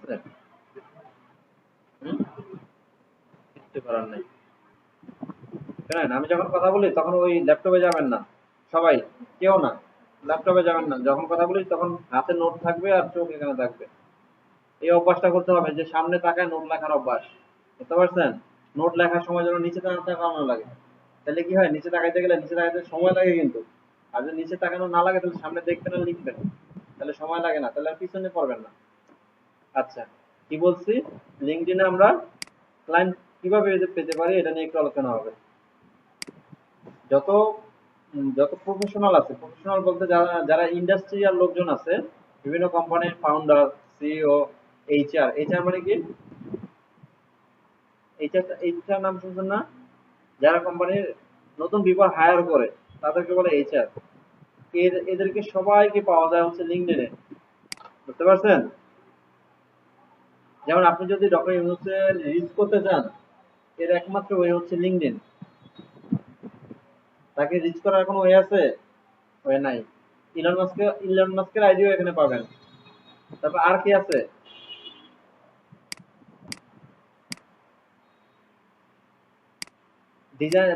আছে? কিছু করার নাই। শোনেন, আমি যখন কথা বলি তখন ওই ল্যাপটপে যাবেন না, সবাই, কেউ না, ল্যাপটপে যাবেন না। যখন কথা বলি তখন হাতে নোট থাকবে আর চোখ এখানে থাকবে। এই অভ্যাসটা করতে হবে যে সামনে তাকায় নোট লেখার অভ্যাস। বুঝতে পারছেন? নোট লেখার সময় যেন নিচে তাকানো লাগে। তাহলে কি হয়, নিচে তাকাইতে গেলে নিচে তাকাইতে সময় লাগে কিন্তু। আর যদি নিচে তাকানো না লাগে তাহলে সামনে দেখবেন আর লিখবেন, তাহলে সময় লাগে না, তাহলে আর পিছনে পড়বেন না। আচ্ছা, কি বলছি? লিঙ্কডইনে আমরা ক্লায়েন্ট কিভাবে পেতে পারি এটা নিয়ে একটু আলোচনা হবে। যত যত প্রফেশনাল আছে, প্রফেশনাল বলতে যারা যারা ইন্ডাস্ট্রিয়াল লোকজন আছে, বিভিন্ন কোম্পানির ফাউন্ডার, সিইও, এইচআর। এইচআর মানে কি? এইচআর নাম শুনছেন না? যারা কোম্পানির নতুন পিপল হায়ার করে তাদেরকে বলে এইচআর। এদেরকে সবাইকে পাওয়া যায় হচ্ছে লিঙ্কডইনে। বুঝতে পারছেন? যেমন আপনি যদি ডক্টর ইউনূসের রিচ করতে চান, এর একমাত্র ওয়ে হচ্ছে লিঙ্কডইন। তাকে রিচ করার কোনো ওয়ে আছে? ওয়ে নাই। ইলন মাস্কের আইডিও এখানে পাবেন। তারপর আর কি আছে?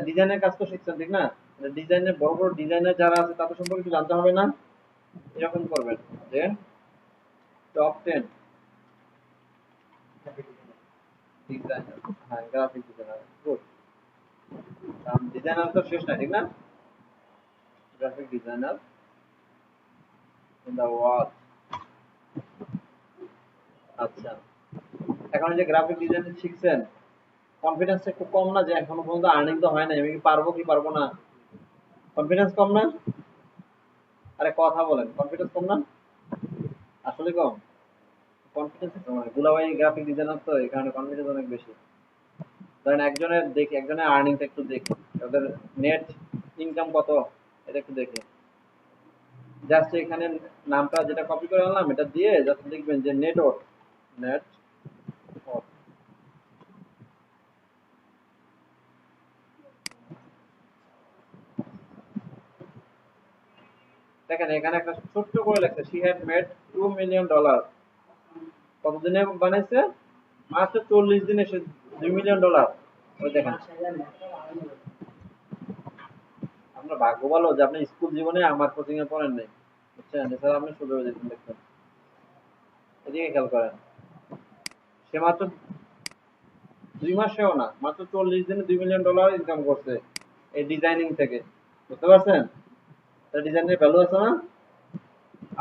ডিজাইনের কাজ তো শিখছেন, ঠিক না? ডিজাইনের বড় বড় ডিজাইনার যারা আছে তাদের সম্পর্কে একটু জানতে হবে না? এরকম করবেন যে টপ 10 ডিজাইনার, হ্যাঁ, গ্রাফিক ডিজাইনার, গুড। ডিজাইনার তো শেষ নাই, ঠিক না? Graphic designer in the world. আচ্ছা, এখন এই যে গ্রাফিক ডিজাইনিং শিখছেন, কনফিডেন্স একটু কম না যে এখনো পর্যন্ত আর্নিং তো হয় না, আমি কি পারবো কি পারবো না? কনফিডেন্স কম না? আরে কথা বলেন, কনফিডেন্স কম না? আসলে কম? কনফিডেন্স কম মানে দুলাভাই গ্রাফিক ডিজাইনার তো এই কারণে কনফিডেন্স অনেক বেশি। ধরেন একজনের আর্নিংটা একটু দেখি, ওদের নেট ইনকাম কত এটা একটু দেখি। জাস্ট এখানে নামটা যেটা কপি করে আনলাম এটা দিয়ে জাস্ট লিখবেন যে নেট দেখেন এখানে একটা ছোট্ট করে লেখছে শি হ্যাড মেড $2 মিলিয়ন। কতদিনে বানাইছে? মাত্র 40 দিনে সে $2 মিলিয়ন। ওই দেখেন, আপনার ভাগ্য ভালো যে আপনি স্কুল জীবনে আমার কোচিং এ পড়েন নাই, বুঝছেন? এছাড়া আপনি শুরু হয়ে যেতেন দেখতেন। এদিকে খেয়াল করেন, সে মাত্র 2 মাসেও না, মাত্র 40 দিনে $2 মিলিয়ন ইনকাম করছে এই ডিজাইনিং থেকে। বুঝতে পারছেন? ডিজাইনের ভ্যালু আছে না?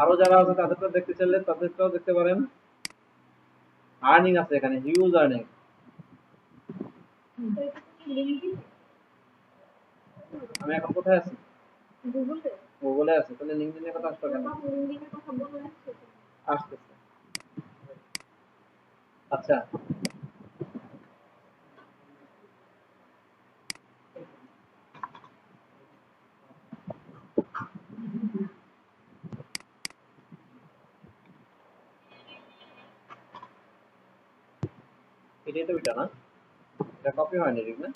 আরো যারা আছে তাদেরটাও দেখতে চাইলে তাদেরটাও দেখতে পারেন। আর্নিং আছে এখানে, হিউজ আর্নিং। আমি এখন কোথায় আছি? গুগলে আছে, তাহলে লিঙ্কডইনের কথা আসলো কেন? আসতেছে। আচ্ছা, এটাই তো ওইটা না? এটা কপি হয়নি, ঠিক না?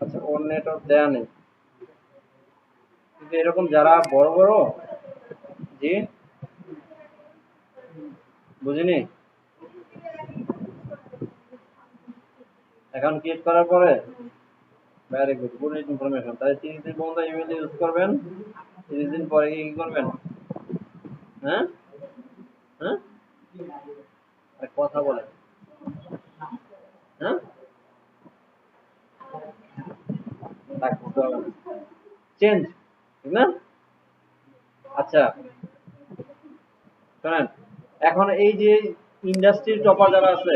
আচ্ছা, ওর নেটওয়ার্ক দেয়া নেই, কিন্তু এরকম যারা বড় বড়, জি, বুঝিনি। অ্যাকাউন্ট ক্রিয়েট করার পরে ভেরি গুড, গুড ইনফরমেশন। তাহলে 30 দিন পর্যন্ত ইমেল ইউজ করবেন, 30 দিন পরে কি করবেন? হ্যাঁ, হ্যাঁ, আরে কথা বলেন। হ্যাঁ, চেঞ্জ, ঠিক না? আচ্ছা, শোনেন, এখন এই যে ইন্ডাস্ট্রির টপার যারা আছে,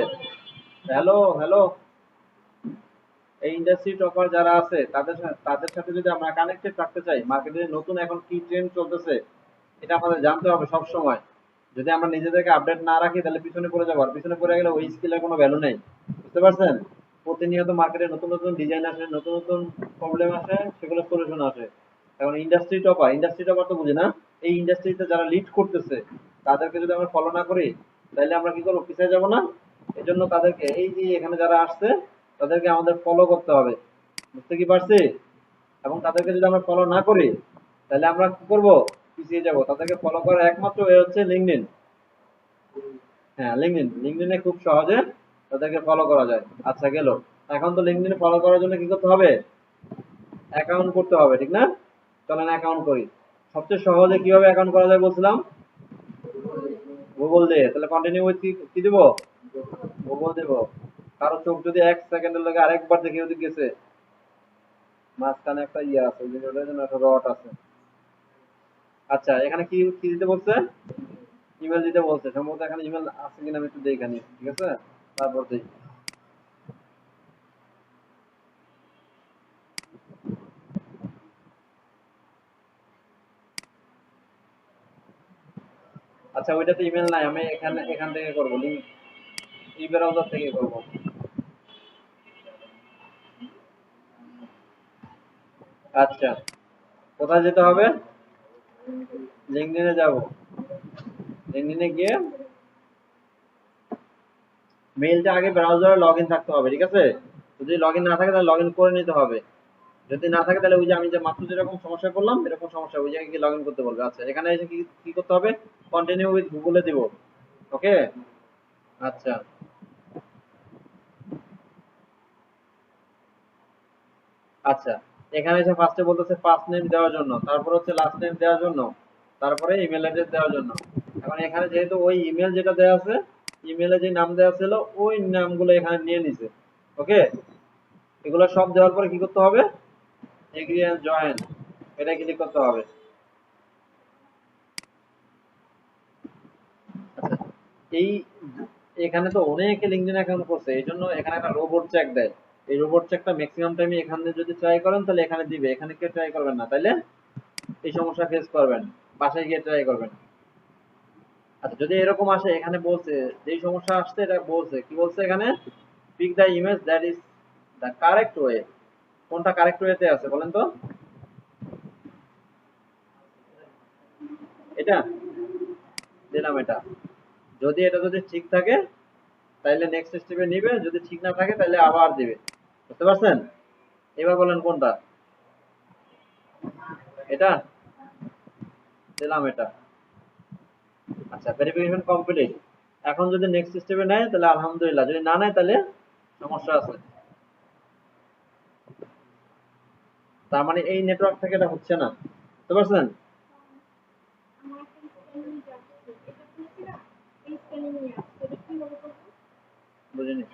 হ্যালো হ্যালো, এই ইন্ডাস্ট্রি টপার যারা আছে তাদের সাথে যদি আমরা কানেক্টেড থাকতে চাই, মার্কেটে নতুন এখন কি ট্রেন্ড চলতেছে এটা আমাদের জানতে হবে সব সময়। যদি আমরা নিজেদেরকে আপডেট না রাখি তাহলে পিছনে পড়ে যাবো, আর পিছনে পড়ে গেলে ওই স্কিলের কোনো ভ্যালু নেই। বুঝতে পারছেন? প্রতিনিয়ত মার্কেটে নতুন নতুন ডিজাইন আসে, নতুন নতুন প্রবলেম আসে, সেগুলো সলিউশন আসে। এখন ইন্ডাস্ট্রি টপার তো বুঝি না, এই ইন্ডাস্ট্রিতে যারা লিড করতেছে তাদেরকে যদি আমরা ফলো না করি তাহলে আমরা কি করবো, পিছিয়ে যাব না? এই জন্য তাদেরকে, এই যে এখানে যারা আসছে তাদেরকে আমাদের ফলো করতে হবে, বুঝতে কি পারছি? এবং তাদেরকে যদি আমরা ফলো না করি তাহলে আমরা কি করব, পিছিয়ে যাব। তাদেরকে ফলো করার একমাত্র ওয়ে হচ্ছে লিঙ্কডইন। হ্যাঁ, লিঙ্কডইনে খুব সহজে তাদেরকে ফলো করা যায়। আচ্ছা গেল, এখন তো লিঙ্কডইনে ফলো করার জন্য কি করতে হবে, অ্যাকাউন্ট করতে হবে, ঠিক না? চলেন অ্যাকাউন্ট করি। সবচেয়ে সহজে কিভাবে অ্যাকাউন্ট করা যায় বলছিলাম, গুগল দিয়ে। তাহলে কন্টিনিউ উইথ কি দিব, গুগল দেব। কারো চোখ যদি 1 সেকেন্ডের লাগে আরেকবার দেখে যদি গেছে, মাঝখানে একটা ইয়ে আছে, ওই যে ওটার জন্য একটা রড আছে। আচ্ছা এখানে কি কি দিতে বলছে, ইমেল দিতে বলছে। সম্ভবত এখানে ইমেল আছে কিনা আমি একটু দেখে নিই, ঠিক আছে? তারপর দেখি। আচ্ছা ওইটাতে ইমেল নাই, আমি এখান থেকে করবো, লিঙ্ক ই ব্রাউজার থেকে করবো। আচ্ছা কোথায় যেতে হবে, লিঙ্কডইনে যাব। লিঙ্কডইনে গিয়ে মেইলটা আগে ব্রাউজারে লগ ইন থাকতে হবে, ঠিক আছে? যদি লগ ইন না থাকে তাহলে লগ ইন করে নিতে হবে। যদি না থাকে তাহলে ওই যে আমি যে মাত্র যেরকম সমস্যা করলাম এরকম সমস্যা, ওই জায়গায় গিয়ে লগ ইন করতে বলবে। আচ্ছা এখানে এসে কি কি করতে হবে, কন্টিনিউ উইথ গুগলে দিব। ওকে। আচ্ছা আচ্ছা, এখানে এসে ফার্স্টে বলতেছে ফার্স্ট নেম দেওয়ার জন্য, তারপর হচ্ছে লাস্ট নেম দেওয়ার জন্য, তারপরে ইমেল অ্যাড্রেস দেওয়ার জন্য। এখন এখানে যেহেতু ওই ইমেল যেটা দেওয়া আছে, ইমেলে যে নাম দেওয়া ছিল ওই নামগুলো এখানে নিয়ে নিছে। ওকে, এগুলো সব দেওয়ার পরে কি করতে হবে, এগ্রি এন্ড জয়েন, এটা ক্লিক করতে হবে। আচ্ছা, এই এখানে তো অনেকে লিঙ্কডইন অ্যাকাউন্ট করছে, এই জন্য এখানে একটা রোবট চেক দেয়। এই রোবট চেকটা ম্যাক্সিমাম টাইমে এখানে যদি ট্রাই করেন তাহলে এখানে দিবে, এখানে কেউ ট্রাই করবেন না, তাইলে এই সমস্যা ফেস করবেন, বাসায় গিয়ে ট্রাই করবেন। আচ্ছা যদি এরকম আসে, এখানে বলছে যেই সমস্যা আসছে এটা বলছে কি, বলছে এখানে pick the image that is the correct way. কোনটা কারেক্ট ওয়েতে আছে বলেন তো, এটা দিলাম। এটা যদি ঠিক থাকে তাহলে নেক্সট স্টেপে নিবে, যদি ঠিক না থাকে তাহলে আবার দিবে। বুঝতে পারছেন? এবার বলেন কোনটা, এটা দিলাম, এটা। আচ্ছা ভেরিফিকেশন কমপ্লিট। এখন যদি নেক্সট স্টেপে নেয় তাহলে আলহামদুলিল্লাহ, যদি না নেয় তাহলে সমস্যা আছে। তার মানে এই নেটওয়ার্ক থেকে এটা হচ্ছে না। বুঝতে পারছেন? বুঝিনি।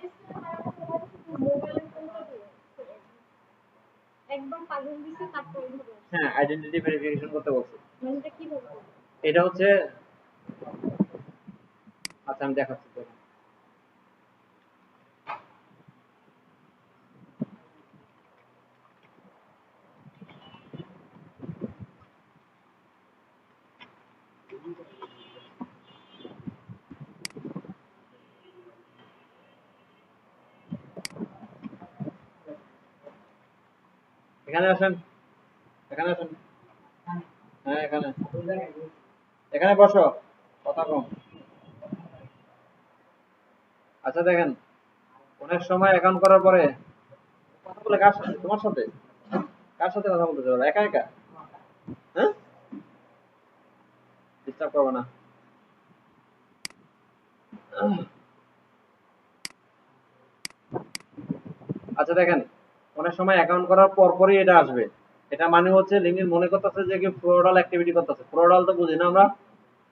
হ্যাঁ আইডেন্টিটি ভেরিফিকেশন করতে বলছে। এটা হচ্ছে, আচ্ছা আমি দেখাচ্ছি তো। এখানে আসেন, এখানে আসেন। হ্যাঁ এখানে, এখানে বসো, কথা কম। আচ্ছা দেখেন, অনেক সময় অ্যাকাউন্ট করার পরে কথা বলে কার সাথে, তোমার সাথে? কার সাথে কথা বলতে চাও, একা একা? হ্যাঁ, ডিস্টার্ব করবে না। আচ্ছা দেখেন, অনেক সময় অ্যাকাউন্ট করার পর পরই এটা আসবে। এটা মানে হচ্ছে লিঙ্কডইন মনে করতেছে যে কি ফ্রডাল অ্যাক্টিভিটি করতেছে। ফ্রডাল তো বুঝি না আমরা,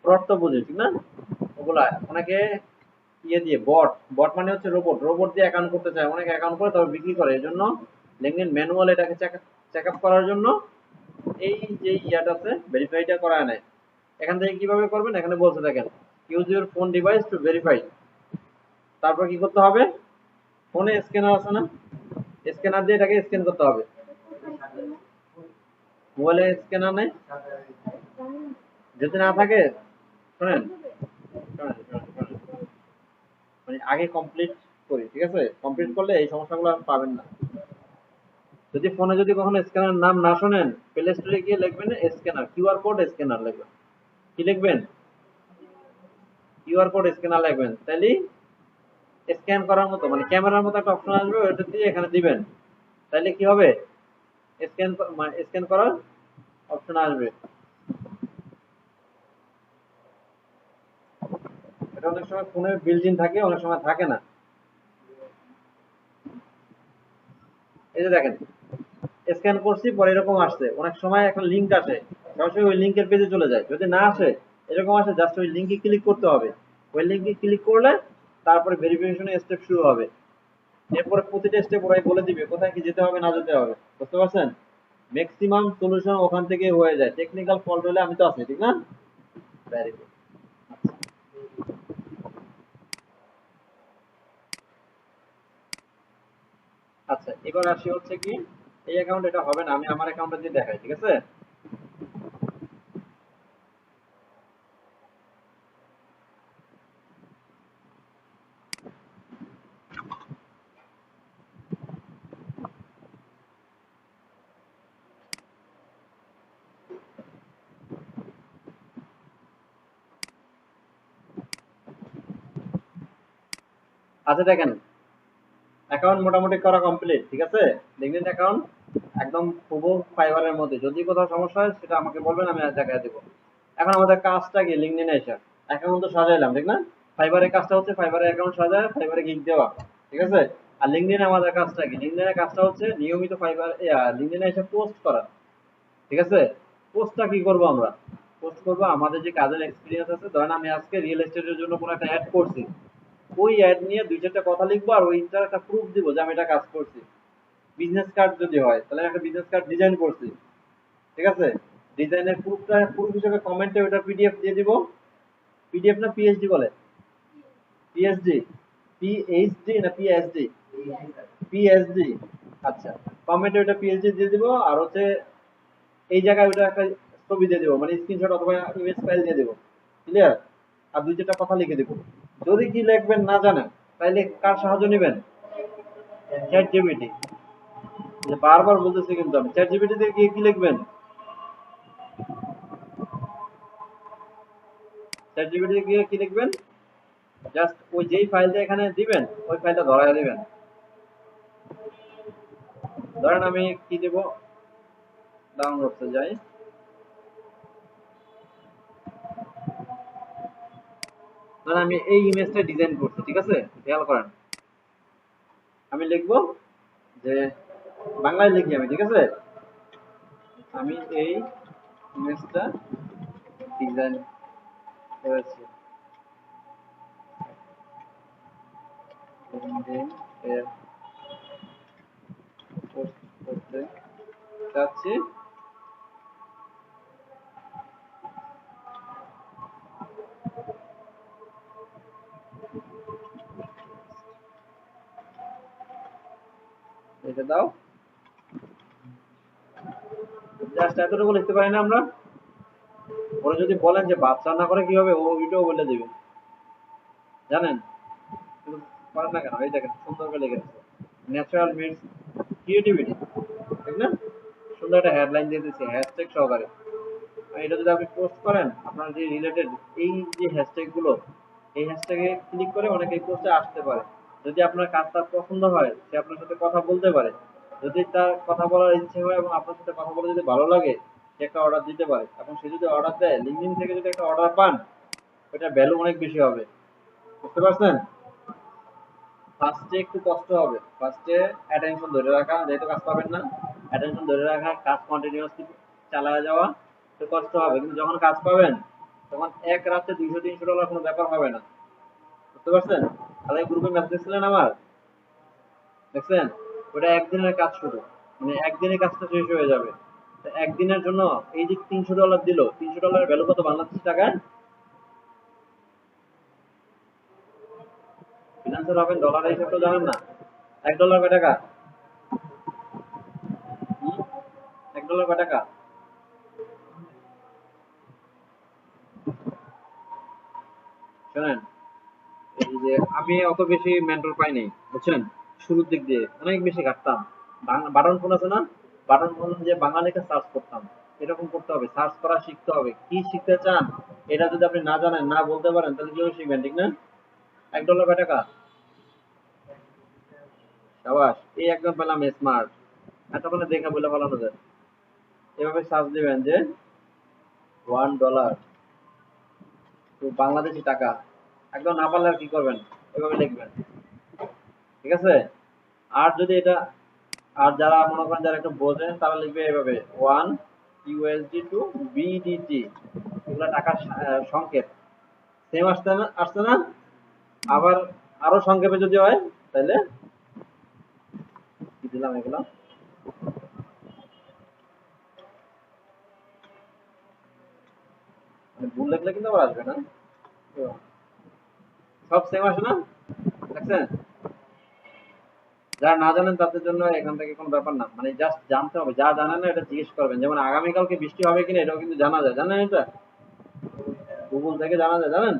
ফ্রড তো বুঝি, ঠিক না? ওগুলা অনেকে ইয়ে দিয়ে, বট, বট মানে হচ্ছে রোবট, রোবট দিয়ে অ্যাকাউন্ট করতে চায়, অনেকে অ্যাকাউন্ট করে তবে বিক্রি করে। এই জন্য লিঙ্কডইন ম্যানুয়াল এটাকে চেক আপ করার জন্য এই যে ইয়াটা আছে ভেরিফাইটা করায় নেয়। এখান থেকে কিভাবে করবেন, এখানে বলছে দেখেন, use your phone device to verify. তারপর কি করতে হবে, ফোনে স্ক্যানার আছে না, স্ক্যানার দিয়ে এটাকে স্ক্যান করতে হবে। মোবাইলে স্ক্যানার নেই, যদি না থাকে, শোনেন শোনেন শোনেন শোনেন, মানে আগে কমপ্লিট করি, ঠিক আছে? কমপ্লিট করলে এই সমস্যাগুলো আর পাবেন না। যদি ফোনে যদি কখনো স্ক্যানার নাম না শোনেন, প্লে স্টোরে গিয়ে লিখবেন স্ক্যানার, কিউআর কোড স্ক্যানার লিখবেন। কি লিখবেন? কিউআর কোড স্ক্যানার লিখবেন, তাইলে স্ক্যান করার মতো মানে ক্যামেরার মতো একটা অপশন আসবে, ওটা দিয়ে এখানে দিবেন, তাইলে কি হবে, স্ক্যান স্ক্যান করার অপশন আসবে। এটা অনেক সময় ফোনে বিল্ট ইন থাকে, অনেক সময় থাকে না। এই যে দেখেন স্ক্যান করছি, পরে এরকম আসছে, অনেক সময় একটা লিংক আসে, সরাসরি ওই লিংকের পেজে চলে যায়। যদি না আসে, এরকম আসে, জাস্ট ওই লিংকে ক্লিক করতে হবে। ওই লিংকে ক্লিক করলে তারপরে ভেরিফিকেশনের স্টেপ শুরু হবে। এরপরে প্রতিটা স্টেপ ওরাই বলে দিবে কোথায় কি যেতে হবে না যেতে হবে, বুঝতে পারছেন? ম্যাক্সিমাম সলিউশন ওখান থেকে হয়ে যায়। টেকনিক্যাল ফল্ট হলে আমি তো আছি, ঠিক না? Very good. আচ্ছা, এবার আসি হচ্ছে কি, এই অ্যাকাউন্ট এটা হবে না, আমি আমার অ্যাকাউন্টটা দিয়ে দেখাই, ঠিক আছে? আচ্ছা দেখেন, অ্যাকাউন্ট মোটামুটি করা কমপ্লিট, ঠিক আছে? লিঙ্কডইন অ্যাকাউন্ট একদম পুরো ফাইবারের মধ্যে। যদি কোথাও সমস্যা হয় সেটা আমাকে বলবেন, আমি দেখাই দেবো। এখন আমাদের কাজটা কি, লিঙ্কডইনে এসে অ্যাকাউন্ট তো সাজাইলাম, ঠিক না? ফাইবারের কাজটা হচ্ছে ফাইবারে অ্যাকাউন্ট সাজায় ফাইবারে গিগ দেওয়া, ঠিক আছে? আর লিঙ্কডইনে আমাদের কাজটা কি, লিঙ্কডইনের কাজটা হচ্ছে নিয়মিত ফাইবার লিঙ্কডইনে এসে পোস্ট করা, ঠিক আছে? পোস্টটা কি করব আমরা, পোস্ট করব আমাদের যে কাজের এক্সপিরিয়েন্স আছে। ধরেন আমি আজকে রিয়েল এস্টেটের জন্য কোনো একটা অ্যাড করছি, ওই অ্যাড নিয়ে দুই চারটা কথা লিখবো, আর ওইটার একটা প্রুফ দিব যে আমি এটা কাজ করছি। বিজনেস কার্ড যদি হয়, তাহলে একটা বিজনেস কার্ড ডিজাইন করছি, ঠিক আছে? ডিজাইনের প্রুফটা প্রুফ হিসেবে কমেন্টে ওটা পিডিএফ দিয়ে দিব। পিডিএফ না পিএইচডি বলে? পিএইচডি, পিএইচডি না পিএইচডি? পিএইচডি। আচ্ছা, কমেন্টে ওটা পিএইচডি দিয়ে দিব, আর হচ্ছে এই জায়গায় ওটা একটা ছবি দিয়ে দেবো, মানে স্ক্রিনশট অথবা ইমেজ ফাইল দিয়ে দেবো, ক্লিয়ার? আর দুই চারটা কথা লিখে দেবো। যদি কি লিখবেন না জানেন, তাইলে কার সাহায্য নেবেন? Chat GPT. যে বারবার বলতেছি কিন্তু, আমি চ্যাট জিপিটি দিয়ে গিয়ে কি লিখবেন, চ্যাট জিপিটি গিয়ে কি লিখবেন, জাস্ট ওই যেই ফাইলটা এখানে দিবেন ওই ফাইলটা ধরায় দিবেন। ধরেন আমি কি দেব, ডাউনলোডসে যাই, ধরেন আমি এই ইমেজটা ডিজাইন করছি, ঠিক আছে? খেয়াল করেন, আমি লিখবো যে বাংলায় লিখি আমি, ঠিক আছে? আমি এই ইমেজটা ডিজাইন করেছি, LinkedIn এর পোস্ট করতে চাচ্ছি, এটা দাও। জাস্ট এতটুকু লিখতে পারি না আমরা? ওরা যদি বলেন যে ভাত রান্না করে কি হবে, ও ওইটাও বলে দেবে, জানেন? কিন্তু পারেন না কেন? এই দেখেন সুন্দর করে লিখে দিচ্ছে, ন্যাচারাল মিটস ক্রিয়েটিভিটি, ঠিক না? সুন্দর একটা হেডলাইন দিয়ে দিচ্ছে হ্যাশট্যাগ সহকারে। আর এটা যদি আপনি পোস্ট করেন, আপনার যে রিলেটেড এই যে হ্যাশট্যাগ গুলো, এই হ্যাশট্যাগে ক্লিক করে অনেকে এই পোস্টে আসতে পারে। যদি আপনার কাজটা পছন্দ হয়, সে আপনার সাথে কথা বলতে পারে। যদি তার কথা বলার ইচ্ছে হয় এবং আপনার সাথে কথা বলে যদি ভালো লাগে, সে একটা অর্ডার দিতে পারে। এখন সে যদি অর্ডার দেয়, লিঙ্কডইন থেকে যদি একটা অর্ডার পান, ওটা ভ্যালু অনেক বেশি হবে, বুঝতে পারছেন? ফার্স্টে একটু কষ্ট হবে, ফার্স্টে অ্যাটেনশন ধরে রাখা, যেহেতু কাজ পাবেন না, অ্যাটেনশন ধরে রাখা, কাজ কন্টিনিউয়াসলি চালায় যাওয়া, একটু কষ্ট হবে। কিন্তু যখন কাজ পাবেন, তখন এক রাতে $200-300 কোনো ব্যাপার হবে না, বুঝতে পারছেন? তাহলে গ্রুপে মেসেজ ছিলেন আমার, দেখছেন? ওটা একদিনের কাজ শুরু, মানে একদিনে কাজটা শেষ হয়ে যাবে। তো একদিনের জন্য এই যে $300 দিল, $300 ভ্যালু কত বাংলাদেশি টাকায়? ফিনান্সার হবেন, ডলারের হিসাব তো জানেন না। $1 কয় টাকা? হুম? $1 কয় টাকা? শোনেন, এই যে আমি অত বেশি মেন্টর পাইনি, বুঝছেন? শুরুর দিক দিয়ে অনেক বেশি ঘাটতাম, বাটন ফোন আছে না, বাটন ফোন যে বাংলা লিখে সার্চ করতাম, এরকম করতে হবে, সার্চ করা শিখতে হবে। কি শিখতে চান এটা যদি আপনি না জানেন, না বলতে পারেন, তাহলে কিভাবে শিখবেন, ঠিক না? $1 কয় টাকা? সাবাস, এই একদম পেলাম স্মার্ট। এতক্ষণে দেখা বলে ফেলানো যায়। এভাবে সার্চ দিবেন যে $1 তো বাংলাদেশি টাকা। একদম না পারলে আর কি করবেন, এভাবে লিখবেন, ঠিক আছে? আর যদি এটা, আর যারা মনে করেন যারা একটু বোঝেন তারা লিখবে এভাবে 1 USD টু BDT, এগুলা টাকার সংকেত। সেম আসছে না, আসছে না? আবার আরো সংক্ষেপে যদি হয় তাহলে কি দিলাম এগুলা, মানে ভুল লিখলে কিন্তু আবার আসবে না। তো সব সেম আসে না, দেখছেন? যারা না জানেন তাদের জন্য এখান থেকে কোনো ব্যাপার না, মানে জাস্ট জানতে হবে, যা জানেন না এটা জিজ্ঞেস করবেন। যেমন আগামীকালকে বৃষ্টি হবে কিনা এটাও কিন্তু জানা যায়, জানেন? এটা গুগল থেকে জানা যায়, জানেন?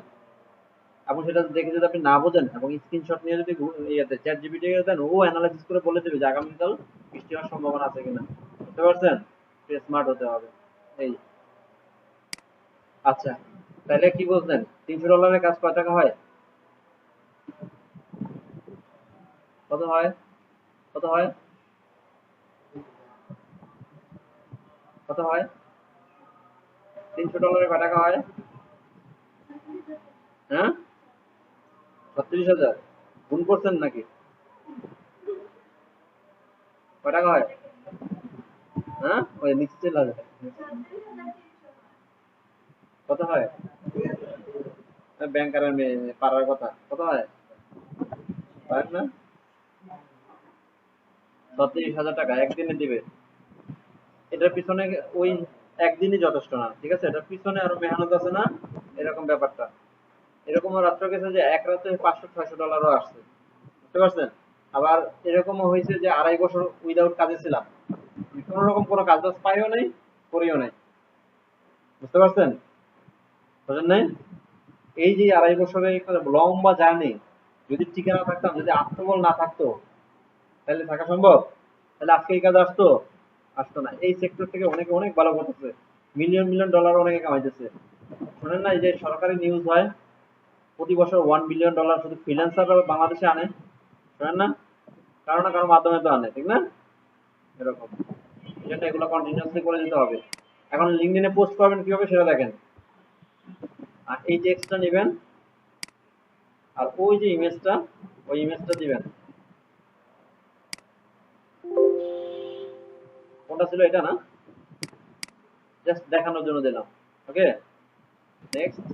আপনি সেটা দেখে যদি আপনি না বোঝেন এবং স্ক্রিনশট নিয়ে যদি ইয়েতে চ্যাট জিপিটি দেন, ও অ্যানালাইসিস করে বলে দেবে যে আগামীকাল বৃষ্টি হওয়ার সম্ভাবনা আছে কিনা। বুঝতে পারছেন? স্মার্ট হতে হবে। এই, আচ্ছা, তাহলে কি বলছেন, $300 কাজ কয় টাকা হয়? কত হয়? কত হয়? কত হয়? $300 কয় টাকা হয়? হ্যাঁ, 36,000। গুণ করছেন নাকি? কয় টাকা হয়? হ্যাঁ, ওই নিচে চলে আসবে। কত হয়? ব্যাংকারের মেয়ে পারার কথা, কত হয়? পারেন না? 36,000 টাকা একদিনে দিবে। এটার পিছনে ওই একদিনই যথেষ্ট না, ঠিক আছে? এটার পিছনে আরো মেহনত আছে না, এরকম ব্যাপারটা। এরকমও রাত্র গেছে যে এক রাতে $500-600 আসছে। বুঝতে পারছেন? আবার এরকমও হয়েছে যে 2.5 বছর উইদাউট কাজে ছিলাম, কোন রকম কোনো কাজ বাজ পাইও নাই, করিও নাই। বুঝতে পারছেন? বুঝেন নাই? এই যে 2.5 বছরের একটা লম্বা জার্নি, যদি টিকে না থাকতাম, যদি আত্মবল না থাকতো, তাহলে থাকা সম্ভব? তাহলে আজকে এই কাজ আসতো? আসতো না। এই সেক্টর থেকে অনেকে অনেক ভালো করতেছে, মিলিয়ন মিলিয়ন ডলার অনেকে কামাইতেছে। শোনেন না, এই যে সরকারি নিউজ হয় প্রতি বছর $1 বিলিয়ন শুধু ফ্রিল্যান্সাররা বাংলাদেশে আনে, শোনেন না? কারো না কারো মাধ্যমে তো আনে, ঠিক না? এরকম, এই জন্য এগুলো কন্টিনিউয়াসলি করে যেতে হবে। এখন লিঙ্কডইনে পোস্ট করবেন কিভাবে সেটা দেখেন। আর এই টেক্সটটা নেবেন, আর ওই যে ইমেজটা, ওই ইমেজটা দিবেন। কোনটা ছিল, এটা না? জাস্ট দেখানোর জন্য দিলাম। ওকে, নেক্সট,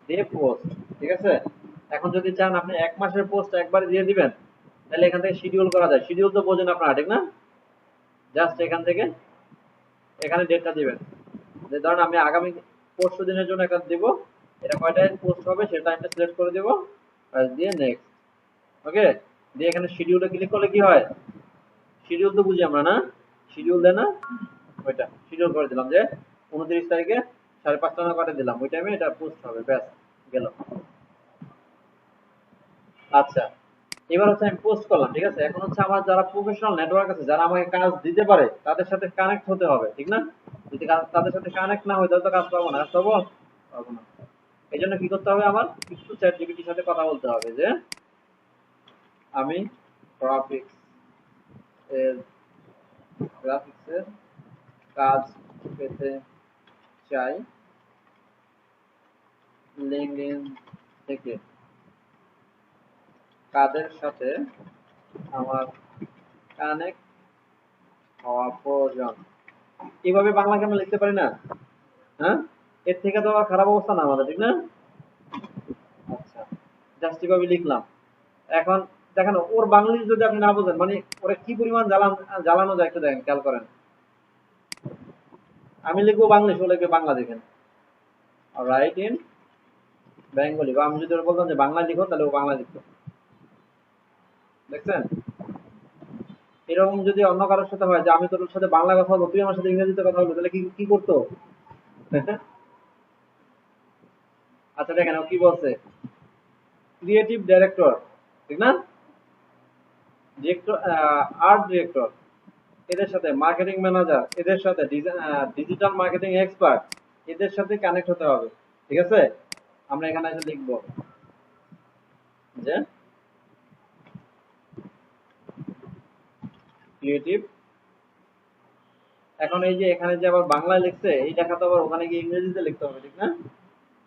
দিয়ে পোস্ট, ঠিক আছে? এখন যদি চান আপনি 1 মাসের পোস্ট একবারে দিয়ে দিবেন, তাহলে এখান থেকে শিডিউল করা যায়। শিডিউল তো বোঝেন আপনারা, ঠিক না? জাস্ট এখান থেকে এখানে ডেটটা দিবেন, যে ধরেন আমি আগামী পরশু দিনের জন্য একটা দিব, এটা কয়টায় পোস্ট হবে সেটা টাইমটা সিলেক্ট করে দিব, আর দিয়ে নেক্সট। ওকে, দিয়ে এখানে শিডিউলে ক্লিক করলে কি হয়, শিডিউল তো বুঝি আমরা না, শিডিউল দেয় না, ওইটা শিডিউল করে দিলাম যে 29 তারিখে 5:30 না করে দিলাম, ওই টাইমে এটা পোস্ট হবে, ব্যাস গেল। আচ্ছা, এবার হচ্ছে আমি পোস্ট করলাম, ঠিক আছে? এখন হচ্ছে আমার যারা প্রফেশনাল নেটওয়ার্ক আছে, যারা আমাকে কাজ দিতে পারে, তাদের সাথে কানেক্ট হতে হবে, ঠিক না? যদি তাদের সাথে কানেক্ট না হয় তাহলে তো কাজ পাবো না, কাজ পাবো? পাবো না। এই জন্য কি করতে হবে, আমার একটু চ্যাট জিপিটির সাথে কথা বলতে হবে যে আমি গ্রাফিক্স এর গ্রাফিক্সের কাজ পেতে চাই, লিঙ্কডইন থেকে কাদের সাথে আমার কানেক্ট হওয়া প্রয়োজন। এইভাবে বাংলা কেন লিখতে পারি না? হ্যাঁ, এর থেকে তো আর খারাপ অবস্থা না আমাদের, ঠিক না? আচ্ছা, জাস্ট এভাবে লিখলাম। এখন দেখেন, ওর বাংলিশ যদি আপনি না বোঝেন, মানে ওরা কি পরিমাণ জ্বালানো যায় একটু দেখেন, খেয়াল করেন। আমি লিখবো বাংলিশ, ও লিখবে বাংলা, দেখেন। রাইট ইন বেঙ্গলি, বা আমি যদি ওর বলতাম যে বাংলা লিখো, তাহলে ও বাংলা লিখতো। দেখছেন? এরকম যদি অন্য কারোর সাথে হয় যে আমি তোর সাথে বাংলা কথা বলবো, তুই আমার সাথে ইংরেজিতে কথা বলবো, তাহলে কি কি করতো? আচ্ছা দেখেন ও কি বলছে, ক্রিয়েটিভ ডাইরেক্টর, ঠিক না? ডিরেক্টর, আর্ট ডিরেক্টর, এদের সাথে মার্কেটিং ম্যানেজার, এদের সাথে ডিজিটাল মার্কেটিং এক্সপার্ট, এদের সাথে কানেক্ট হতে হবে। ঠিক আছে? আমরা এখানে এসে লিখবো যে ক্রিয়েটিভ। এখন এই যে এখানে যে আবার বাংলায় লিখছে, এই লেখা তো আবার ওখানে গিয়ে ইংরেজিতে লিখতে হবে, ঠিক না?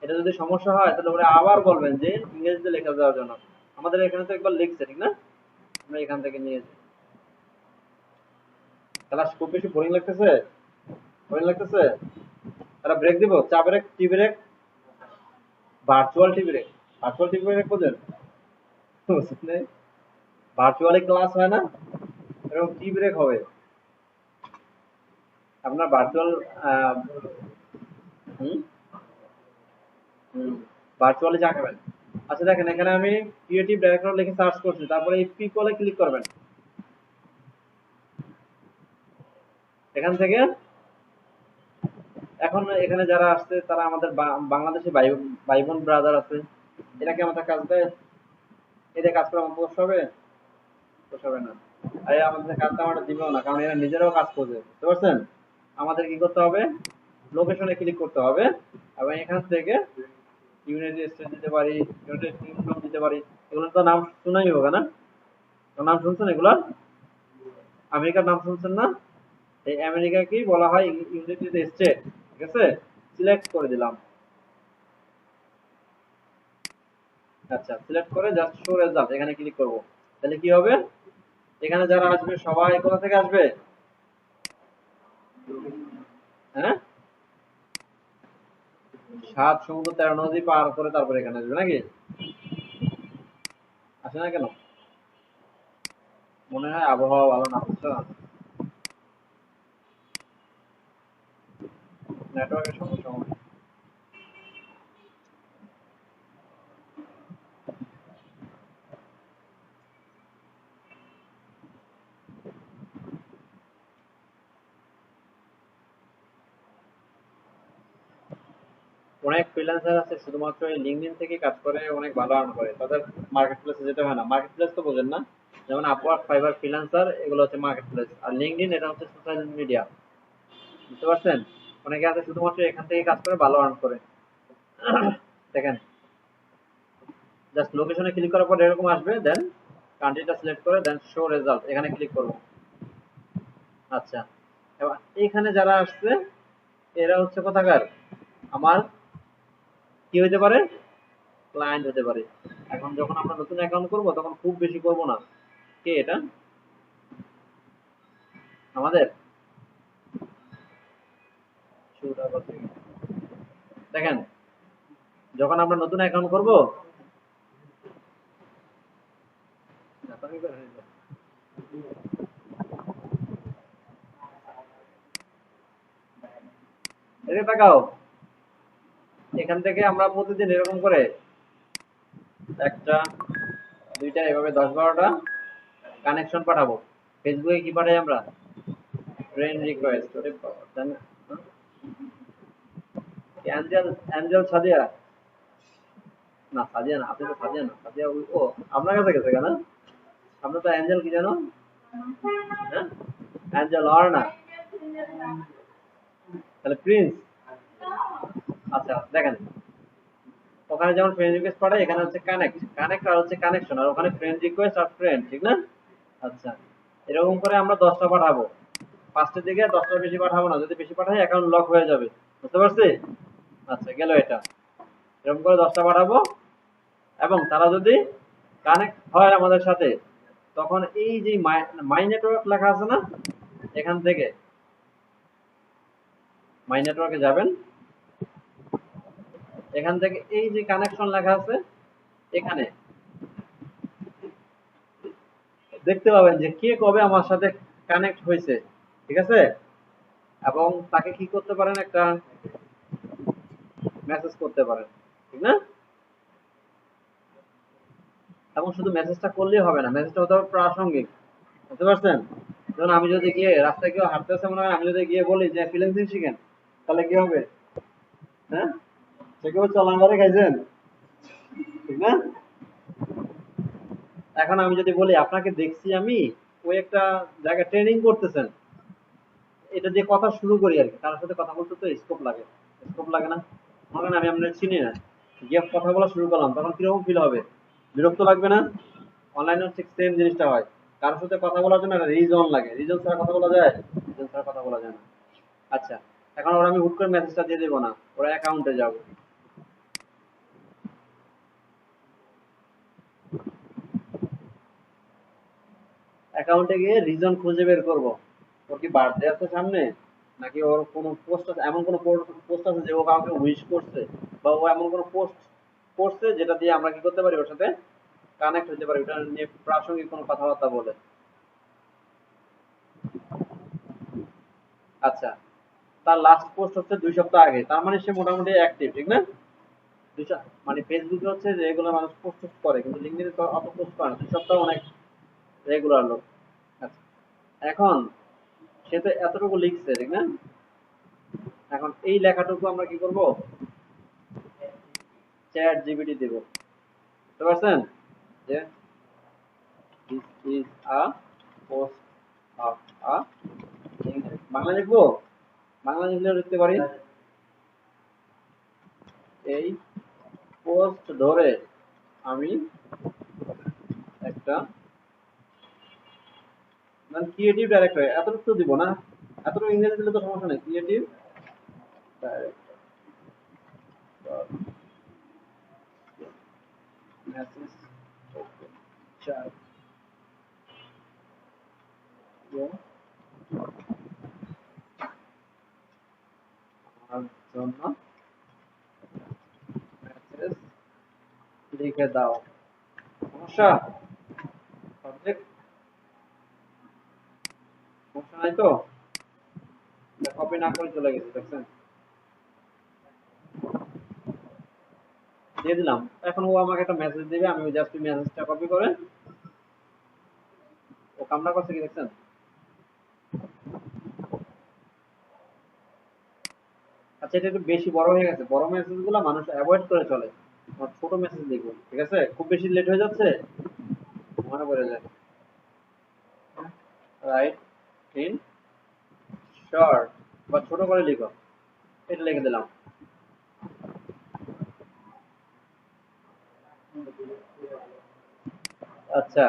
এটা যদি সমস্যা হয় তাহলে ওরা আবার বলবেন যে ইংরেজিতে লেখা দেওয়ার জন্য। আমাদের এখানে তো একবার লিখছে, ঠিক না? আমরা এখান থেকে নিয়ে যাই। ক্লাস খুব বেশি বোরিং লাগতেছে? বোরিং লাগতেছে? তারা ব্রেক দিব, চা break, tea break, virtual tea break. Virtual tea break বোঝেন? ভার্চুয়ালি ক্লাস হয় না, এরকম টি ব্রেক হবে। আপনার ভার্চুয়াল ভার্চুয়ালি চা খাবেন। আচ্ছা দেখেন, এখানে আমি ক্রিয়েটিভ ডাইরেক্টর লিখে সার্চ করছি, তারপরে এই পিপলে ক্লিক করবেন। এখান থেকে এখন এখানে যারা আসছে তারা আমাদের বাংলাদেশি ভাই ভাই বোন ব্রাদার আছে। এরা কি আমাদের কাজ দেয়? এটা কাজ করে আমার পোষাবে? পোষাবে না। আর এরা আমাদের কাজটা আমরা দিবেও না, কারণ এরা নিজেরাও কাজ করবে। বুঝতে পারছেন? আমাদের কি করতে হবে? লোকেশনে ক্লিক করতে হবে, এবং এখান থেকে ইউনাইটেড স্টেট দিতে পারি, ইউনাইটেড কিংডম দিতে পারি। এগুলো তো নাম শোনাই হবে না? তো নাম শুনছেন এগুলো? আমেরিকার নাম শুনছেন না? এই আমেরিকাকেই বলা হয় ইউনাইটেড স্টেট। ঠিক আছে? সিলেক্ট করে দিলাম। আচ্ছা, সিলেক্ট করে জাস্ট শো রেজাল্ট এখানে ক্লিক করব। তাহলে কি হবে? এখানে যারা আসবে সবাই কোথা থেকে আসবে? হ্যাঁ, ৭ সমুদ্র ১৩ নদী পার করে তারপরে এখানে আসবে নাকি? আসে না কেন? মনে হয় আবহাওয়া ভালো না, বুঝছো? নেটওয়ার্কের সমস্যা মনে হয়। অনেক ফ্রিল্যান্সার আছে শুধুমাত্র এই লিঙ্কডইন থেকে কাজ করে, অনেক ভালো আর্ন করে। তাদের মার্কেট প্লেসে যেতে হয় না। মার্কেট প্লেস তো বোঝেন না? যেমন আপওয়ার্ক, ফাইবার, ফ্রিল্যান্সার, এগুলো হচ্ছে মার্কেট প্লেস। আর লিঙ্কডইন এটা হচ্ছে সোশ্যাল মিডিয়া। বুঝতে পারছেন? অনেকে আছে শুধুমাত্র এখান থেকে কাজ করে ভালো আর্ন করে। দেখেন, জাস্ট লোকেশনে ক্লিক করার পর এরকম আসবে, দেন কান্ট্রিটা সিলেক্ট করে দেন শো রেজাল্ট এখানে ক্লিক করব। আচ্ছা, এবার এখানে যারা আসছে এরা হচ্ছে কোথাকার? আমার কি হইতে পারে? ক্লায়েন্ট হতে পারে। এখন যখন আমরা নতুন অ্যাকাউন্ট করব তখন খুব বেশি করব না। কে এটা? আমাদের শুরুটা করতে গিয়ে। দেখেন, যখন আমরা নতুন অ্যাকাউন্ট করব, এদিকে তাকাও। এখান থেকে আমরা প্রতিদিন এরকম করে একটা, দুইটা, এভাবে ১০-১২টা কানেকশন পাঠাবো। ফেসবুকে কি পাঠাই আমরা? Friend request. ওরে বাবা, জান অ্যাঞ্জেল, অ্যাঞ্জেল সাদিয়া। না, সাদিয়া না, আপনি তো সাদিয়া না, সাদিয়া ও আপনার কাছে গেছে কেন? আপনার তো অ্যাঞ্জেল কি জানো? হ্যাঁ, অ্যাঞ্জেল অর্ণা। তাহলে প্রিন্স। আচ্ছা দেখেন, ওখানে যেমন ফ্রেন্ড রিকোয়েস্ট পাঠাই, এখানে হচ্ছে কানেক্ট, কানেক্ট আর হচ্ছে কানেকশন, আর ওখানে ফ্রেন্ড রিকোয়েস্ট আর ফ্রেন্ড, ঠিক না? আচ্ছা, এরকম করে আমরা 10টা পাঠাবো। ফার্স্টের দিকে 10টার বেশি পাঠাবো না, যদি বেশি পাঠাই অ্যাকাউন্ট লক হয়ে যাবে। বুঝতে পারছি? আচ্ছা, গেল এটা। এরকম করে 10টা পাঠাবো, এবং তারা যদি কানেক্ট হয় আমাদের সাথে, তখন এই যে মাই নেটওয়ার্ক লেখা আছে না, এখান থেকে মাই নেটওয়ার্কে যাবেন। এখান থেকে এই যে কানেকশন লেখা আছে, এখানে দেখতে পাবেন যে কে কবে আমার সাথে কানেক্ট হয়েছে। ঠিক আছে? এবং তাকে কি করতে পারেন? একটা মেসেজ করতে পারেন, ঠিক না? এবং শুধু মেসেজটা করলেই হবে না, মেসেজটা হতে হবে প্রাসঙ্গিক। বুঝতে পারছেন? যেমন আমি যদি গিয়ে রাস্তায় কেউ হাঁটতেছে, মনে হয় আমি যদি গিয়ে বলি যে ফ্রিল্যান্সিং শিখেন, তাহলে কি হবে? হ্যাঁ, সে কেউ চলাঙ্গারে খাইছেন, ঠিক না? এখন আমি যদি বলি আপনাকে দেখছি আমি ওই একটা জায়গায় ট্রেনিং করতেছেন, এটা দিয়ে কথা শুরু করি আর কি, তার সাথে কথা বলতে তো স্কোপ লাগে, স্কোপ লাগে না? মনে করেন আমি আপনার চিনি না, গিয়ে কথা বলা শুরু করলাম, তখন কিরকম ফিল হবে? বিরক্ত লাগবে না? অনলাইনে ঠিক সেম জিনিসটা হয়, কারোর সাথে কথা বলার জন্য একটা রিজন লাগে, রিজন ছাড়া কথা বলা যায়? রিজন ছাড়া কথা বলা যায় না। আচ্ছা, এখন ওরা আমি হুট করে মেসেজটা দিয়ে দেবো না, ওরা অ্যাকাউন্টে যাবো, অ্যাকাউন্টে গিয়ে রিজন খুঁজে বের করব, ওর কি বার্থডে আছে সামনে, নাকি ওর কোনো পোস্ট আছে, এমন কোনো পোস্ট আছে যে ও কাউকে উইশ করছে, বা ও এমন কোনো পোস্ট করছে যেটা দিয়ে আমরা কি করতে পারি, ওর সাথে কানেক্ট হতে পারি, ওটা নিয়ে প্রাসঙ্গিক কোনো কথাবার্তা বলে। আচ্ছা, তার লাস্ট পোস্ট হচ্ছে 2 সপ্তাহ আগে, তার মানে সে মোটামুটি অ্যাক্টিভ, ঠিক না? মানে ফেসবুকে হচ্ছে রেগুলার মানুষ পোস্ট করে, কিন্তু লিঙ্কডইনে তো অত পোস্ট করে না, 2 সপ্তাহ অনেক রেগুলার লোক। আচ্ছা, এখন সে তো এতটুকু লিখছে, ঠিক না? এখন এই লেখাটুকু আমরা কি করব, চ্যাট জিপিটি দেব, বুঝতে পারছেন? যে this is a post of a, Bangla লিখবো, বাংলা লিখলেও লিখতে পারি, এই পোস্ট ধরে আমি একটা, মানে ক্রিয়েটিভ ডাইরেক্টর, এতটুকু তো দিব না, এতটুকু ইংরেজি দিলে তো সমস্যা নেই, ক্রিয়েটিভ ডাইরেক্টর মেসেজ চার আমার জন্য মেসেজ লিখে দাও, সমস্যা? সাবজেক্ট সমস্যা নাই তো? কপি না করে চলে গেছে, দেখছেন? দিয়ে দিলাম, এখন ও আমাকে একটা মেসেজ দিবে, আমি জাস্ট মেসেজটা কপি করে, ও কামটা করছে কি দেখছেন? আচ্ছা, এটা একটু বেশি বড় হয়ে গেছে, বড় মেসেজ গুলো মানুষ অ্যাভয়েড করে চলে, আমার ছোট মেসেজ লিখুন, ঠিক আছে? খুব বেশি লেট হয়ে যাচ্ছে, মনে পড়ে যায়, রাইট ইন শর্ট, বা ছোট করে লিখো, এটা লিখে দিলাম। আচ্ছা,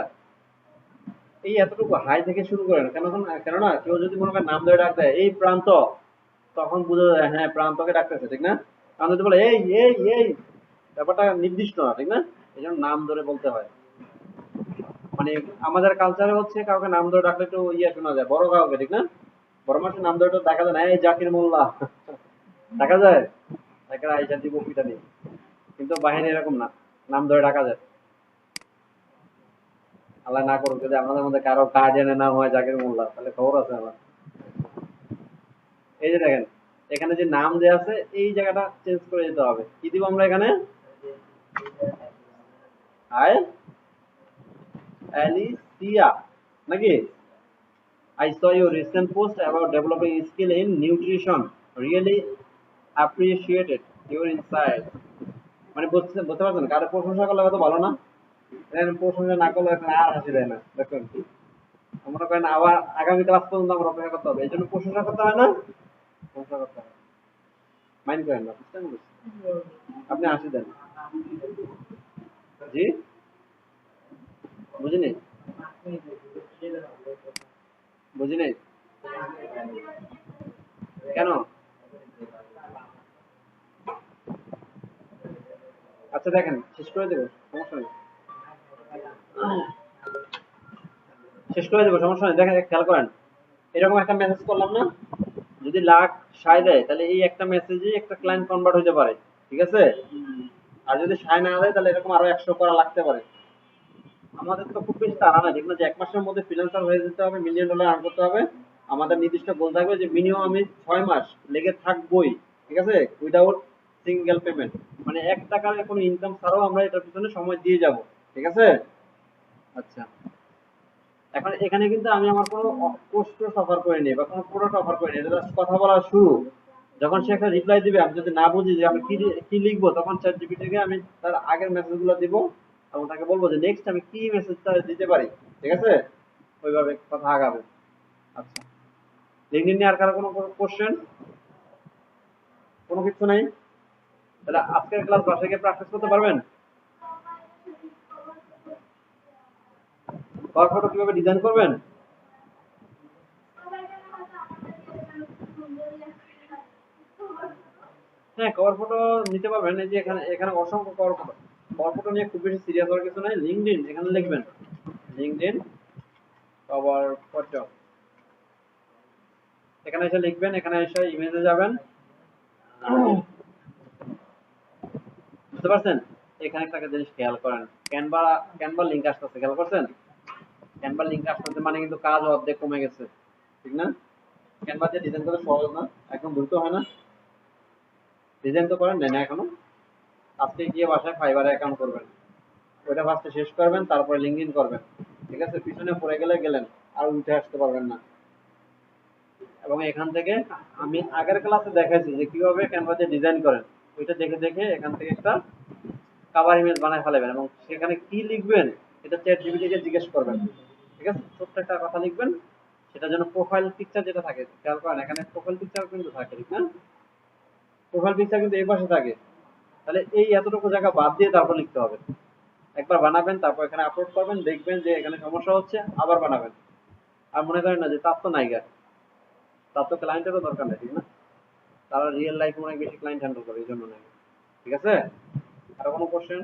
এই এতটুকু হাই থেকে শুরু করেন কেন, কেননা কেউ যদি মনে করেন নাম ধরে ডাক দেয় এই প্রান্ত, তখন বোঝা যায় হ্যাঁ প্রান্তকে ডাকতেছে, ঠিক না? কারণ যদি বলে এই এই এই, ব্যাপারটা নির্দিষ্ট না, ঠিক না? এই জন্য নাম ধরে বলতে হয়। মানে আমাদের কালচারে হচ্ছে কাউকে নাম ধরে ডাকলে একটু ইয়ে শোনা যায়, বড় কাউকে, ঠিক না? বড় মানুষের নাম ধরে তো দেখা যায় না, এই জাকির মোল্লা দেখা যায়, তাকে আইসা দিব পিটা নেই, কিন্তু বাহিনী এরকম না, নাম ধরে ডাকা যায়। আল্লাহ না করুক যদি আমাদের মধ্যে কারো গার্জিয়ানের নাম হয় জাকির মোল্লা, তাহলে খবর আছে আমার। এই যে দেখেন, এখানে যে নাম দেয়া আছে এই জায়গাটা চেঞ্জ করে দিতে হবে, কি দিব আমরা এখানে, আই অ্যালিসিয়া নাকি, I saw your recent post about developing skill in nutrition. Really appreciated your insight. মানে বুঝতে পারছেন, কারো প্রশংসা করলে হয়তো ভালো না, দেখেন প্রশংসা না করলে এখন আর হাসি দেয় না, দেখুন মনে করেন আবার আগামী ক্লাস পর্যন্ত আমরা অপেক্ষা করতে হবে, এই জন্য প্রশংসা করতে হয় না, প্রশংসা করতে হয়, মাইন্ড করেন না, বুঝতে পারছেন? আপনি হাসি দেন, জি বুঝিনি, বুঝিনি কেন? আচ্ছা দেখেন, শেষ করে দেবো, সমস্যা নেই, শেষ করে দেবো, সমস্যা নেই, দেখেন খেয়াল করেন, এরকম একটা মেসেজ করলাম না, যদি লাখ সায় দেয় তাহলে এই একটা মেসেজে একটা ক্লায়েন্ট কনভার্ট হতে পারে, ঠিক আছে? আর যদি সায় না দেয় তাহলে এরকম আরো 100 করা লাগতে পারে। আমাদের তো খুব বেশি তাড়া না, ঠিক না, যে 1 মাসের মধ্যে ফ্রিল্যান্সার হয়ে যেতে হবে, $1,000,000 আর্ন করতে হবে। আমাদের নির্দিষ্ট গোল থাকবে যে মিনিমাম আমি 6 মাস লেগে থাকবোই, ঠিক আছে, উইদাউট সিঙ্গেল পেমেন্ট, মানে 1 টাকার কোনো ইনকাম ছাড়াও আমরা এটার পিছনে সময় দিয়ে যাব, ঠিক আছে? আচ্ছা, এখন এখানে কিন্তু আমি আমার কোনো কষ্ট সাফার করিনি বা কোনো প্রোডাক্ট অফার করিনি, এটা জাস্ট কথা বলার শুরু। যখন সে একটা রিপ্লাই দিবে, আমি যদি না বুঝি যে আমি কি কি লিখবো, তখন চ্যাট জিপিটিকে আমি তার আগের মেসেজগুলো দিব, এবং তাকে বলবো যে নেক্সট আমি কি মেসেজটা দিতে পারি, ঠিক আছে, ওইভাবে কথা আগাবে। আচ্ছা, লিঙ্কডইন নিয়ে আর কারো কোনো কোশ্চেন? কোনো কিছু নাই? তাহলে আজকের ক্লাস বাসায় গিয়ে প্র্যাকটিস করতে পারবেন? কভার ফটো কিভাবে ডিজাইন করবেন? হ্যাঁ, কভার ফটো নিতে পারবেন। এই যে এখানে এখানে অসংখ্য কভার ফটো। কভার ফটো নিয়ে খুব বেশি সিরিয়াস হওয়ার কিছু নাই। লিঙ্কডইন এখানে লিখবেন, লিঙ্কডইন কভার ফটো, এখানে এসে লিখবেন, এখানে এসে ইমেজে যাবেন, বুঝতে পারছেন? এখানে একটা জিনিস খেয়াল করেন, ক্যানভা ক্যানভা লিংক আসতেছে, খেয়াল করছেন? ক্যানভা লিংক আসতেছে মানে কিন্তু কাজ অর্ধেক কমে গেছে, ঠিক না? ক্যানভা দিয়ে ডিজাইন করা সহজ না, একদম দ্রুত হয় না। ডিজাইন তো করেন নাই না এখনো? আজকে গিয়ে বাসায় ফাইবারে অ্যাকাউন্ট করবেন, ওইটা ফার্স্টে শেষ করবেন, তারপরে লিঙ্কডইন করবেন, ঠিক আছে? পিছনে পড়ে গেলে গেলেন, আর উঠে আসতে পারবেন না। এবং এখান থেকে আমি আগের ক্লাসে দেখাইছি যে কিভাবে ক্যানভাতে ডিজাইন করেন, ওইটা দেখে দেখে এখান থেকে একটা কভার ইমেজ বানায় ফেলাবেন এবং সেখানে কি লিখবেন এটা চ্যাট জিপিটিকে জিজ্ঞেস করবেন, ঠিক আছে? ছোট্ট একটা কথা লিখবেন, সেটা যেন প্রোফাইল পিকচার যেটা থাকে, খেয়াল করেন এখানে প্রোফাইল পিকচার কিন্তু থাকে, ঠিক না? প্রোফাইল পিকচার কিন্তু এই পাশে থাকে। তাহলে এই এতটুকু জায়গা বাদ দিয়ে তারপর লিখতে হবে। একবার বানাবেন, তারপর এখানে আপলোড করবেন, দেখবেন যে এখানে সমস্যা হচ্ছে, আবার বানাবেন। আর মনে করেন না যে তার তো নাইগা, তার তো ক্লায়েন্টেরও দরকার নেই, ঠিক না? তারা রিয়েল লাইফে অনেক বেশি ক্লায়েন্ট হ্যান্ডেল করে, এই জন্য নাই। ঠিক আছে? আর কোনো কোশ্চেন?